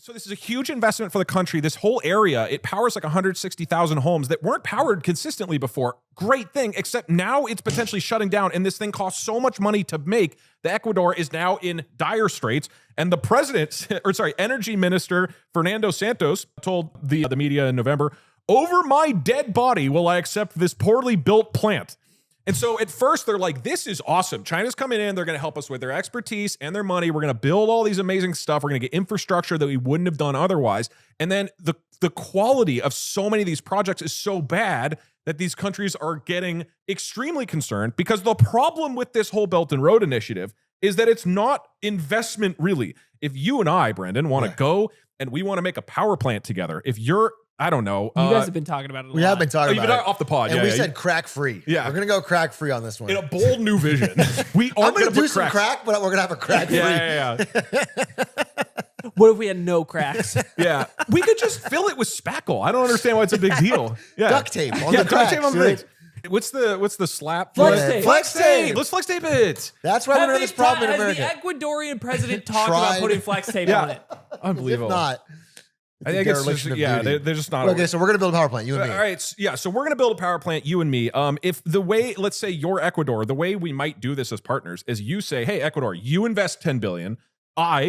So this is a huge investment for the country. This whole area, it powers like 160,000 homes that weren't powered consistently before. Great thing, except now it's potentially shutting down, and this thing costs so much money to make that Ecuador is now in dire straits. And the president, energy minister Fernando Santos told the media in November, "Over my dead body will I accept this poorly built plant." And so at first they're like, this is awesome. China's coming in. They're going to help us with their expertise and their money. We're going to build all these amazing stuff. We're going to get infrastructure that we wouldn't have done otherwise. And then the quality of so many of these projects is so bad that these countries are getting extremely concerned, because the problem with this whole Belt and Road Initiative is that it's not investment really. If you and I, Brendan, want to go and we want to make a power plant together, if you're, I don't know. You guys have been talking about it a lot. We have been talking about it. Off the pod. And we said crack free. Yeah. We're going to go crack free on this one. In a bold new vision. We I'm aren't going to do put some crack, but we're going to have a crack free. Yeah. What if we had no cracks? Yeah. We could just fill it with spackle. I don't understand why it's a big deal. Yeah. Duct tape on the cracks. Duct tape on the things. What's the slap? Flex tape. Flex tape. Let's flex tape it. That's why we're having this problem in America. Has the Ecuadorian president talked about putting flex tape on it? Unbelievable. If not, I think it's just, they're just not. Okay, so we're going to build a power plant, you and me. All right, yeah, so we're going to build a power plant, you and me. If the way, let's say you're Ecuador, the way we might do this as partners is you say, hey, Ecuador, you invest 10 billion.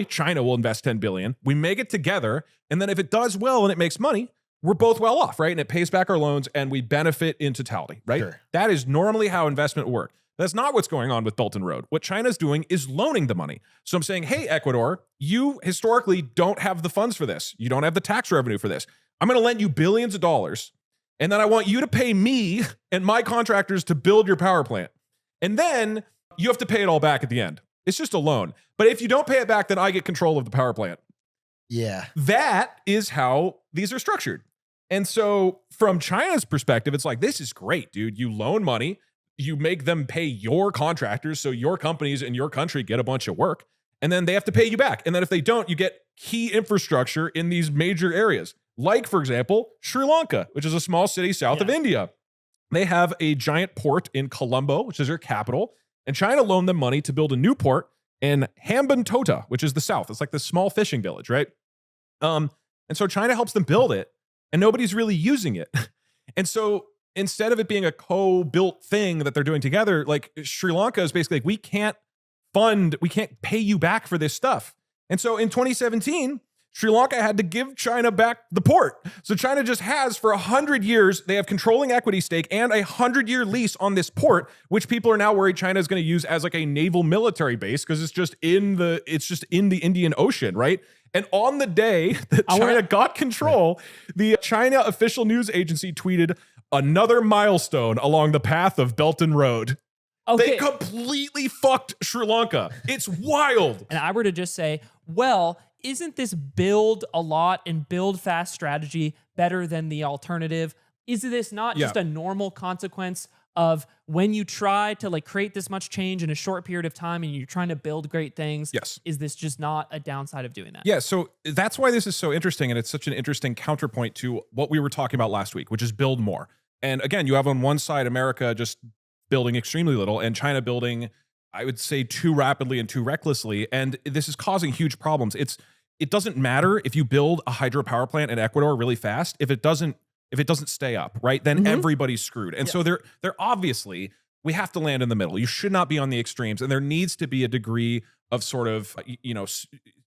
China will invest 10 billion. We make it together. And then if it does well and it makes money, we're both well off, right? And it pays back our loans and we benefit in totality, right? Sure. That is normally how investment works. That's not what's going on with Belt and Road. What China's doing is loaning the money. So I'm saying, hey, Ecuador, you historically don't have the funds for this. You don't have the tax revenue for this. I'm going to lend you billions of dollars. And then I want you to pay me and my contractors to build your power plant. And then you have to pay it all back at the end. It's just a loan. But if you don't pay it back, then I get control of the power plant. Yeah. That is how these are structured. And so from China's perspective, it's like, this is great, dude. You loan money, you make them pay your contractors, so your companies in your country get a bunch of work, and then they have to pay you back. And then if they don't, you get key infrastructure in these major areas. Like, for example, Sri Lanka, which is a small city south of India. They have a giant port in Colombo, which is their capital, and China loaned them money to build a new port in Hambantota, which is the south. It's like this small fishing village, right? And so China helps them build it, and nobody's really using it. And so instead of it being a co-built thing that they're doing together, like Sri Lanka is basically like, we can't pay you back for this stuff. And so in 2017, Sri Lanka had to give China back the port. So China just has for 100 years, they have controlling equity stake and a 100-year lease on this port, which people are now worried China is going to use as like a naval military base because it's just in the Indian Ocean, right? And on the day that China got control, the China official news agency tweeted another milestone along the path of Belt and Road. Okay. They completely fucked Sri Lanka. It's wild. And I were to just say, well, isn't this build a lot and build fast strategy better than the alternative? Is this not just a normal consequence of when you try to like create this much change in a short period of time and you're trying to build great things? Yes. Is this just not a downside of doing that? Yeah, so that's why this is so interesting, and it's such an interesting counterpoint to what we were talking about last week, which is build more. And again, you have on one side America just building extremely little and China building, I would say, too rapidly and too recklessly. And this is causing huge problems. It doesn't matter if you build a hydropower plant in Ecuador really fast. If it doesn't stay up, right, then everybody's screwed. And so they're obviously, we have to land in the middle. You should not be on the extremes. And there needs to be a degree of sort of,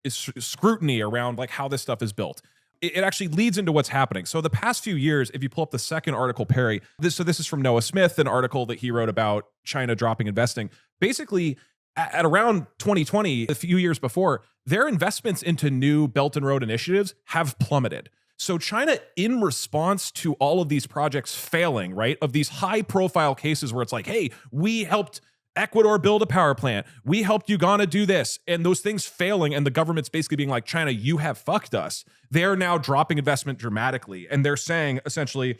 scrutiny around like how this stuff is built. It actually leads into what's happening. So the past few years, if you pull up the second article, Perry, this is from Noah Smith, an article that he wrote about China dropping investing. Basically, at around 2020, a few years before, their investments into new Belt and Road initiatives have plummeted. So China, in response to all of these projects failing, right, of these high profile cases where it's like, hey, we helped Ecuador build a power plant, we helped Uganda do this, and those things failing, and the government's basically being like, China, you have fucked us. They're now dropping investment dramatically. And they're saying, essentially,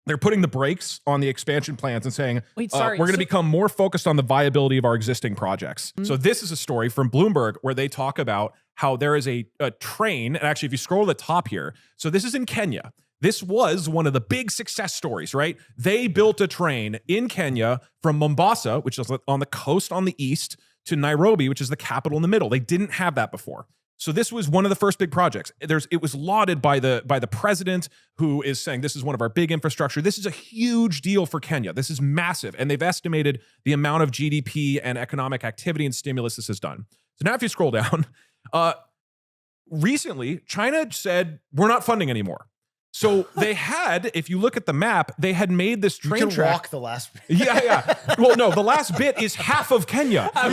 they're putting the brakes on the expansion plans and saying, we're going to become more focused on the viability of our existing projects. So this is a story from Bloomberg where they talk about how there is a train. And actually, if you scroll to the top here, so this is in Kenya. This was one of the big success stories, right? They built a train in Kenya from Mombasa, which is on the coast on the east, to Nairobi, which is the capital in the middle. They didn't have that before. So this was one of the first big projects. It was lauded by the president, who is saying this is one of our big infrastructure. This is a huge deal for Kenya. This is massive. And they've estimated the amount of GDP and economic activity and stimulus this has done. So now if you scroll down, recently, China said, we're not funding anymore. So they had, if you look at the map, they had made this train track. Walk the last bit. Yeah. Well, no, the last bit is half of Kenya. I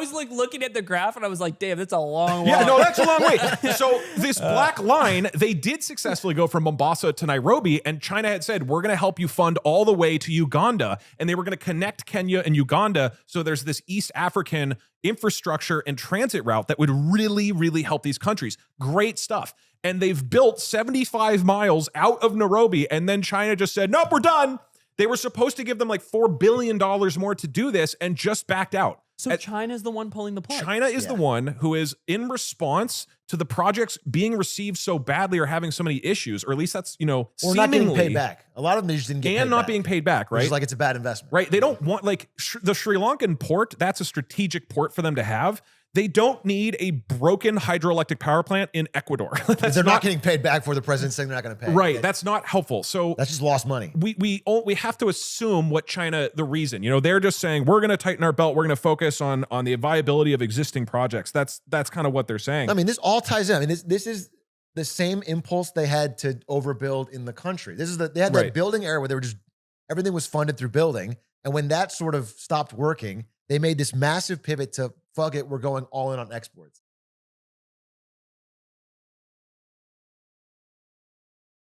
was like looking at the graph and I was like, damn, that's a long walk. Yeah, no, that's a long way. So this black line, they did successfully go from Mombasa to Nairobi, and China had said, we're going to help you fund all the way to Uganda, and they were going to connect Kenya and Uganda. So there's this East African infrastructure and transit route that would really, really help these countries. Great stuff. And they've built 75 miles out of Nairobi, and then China just said, nope, we're done. They were supposed to give them like $4 billion more to do this and just backed out. So China's the one pulling the plug. China is the one who is, in response to the projects being received so badly or having so many issues, or at least that's, or seemingly not getting paid back. A lot of them just didn't get paid back. And not being paid back, right? Which is like it's a bad investment. Right. They don't want, like, the Sri Lankan port, that's a strategic port for them to have. They don't need a broken hydroelectric power plant in Ecuador. They're not getting paid back for the president saying they're not going to pay. Right. That's not helpful. So that's just lost money. We have to assume what China, the reason, they're just saying, we're going to tighten our belt. We're going to focus on the viability of existing projects. That's kind of what they're saying. I mean, this all ties in. I mean, this is the same impulse they had to overbuild in the country. They had that building era where they were just, everything was funded through building. And when that sort of stopped working, they made this massive pivot to, fuck it, we're going all in on exports.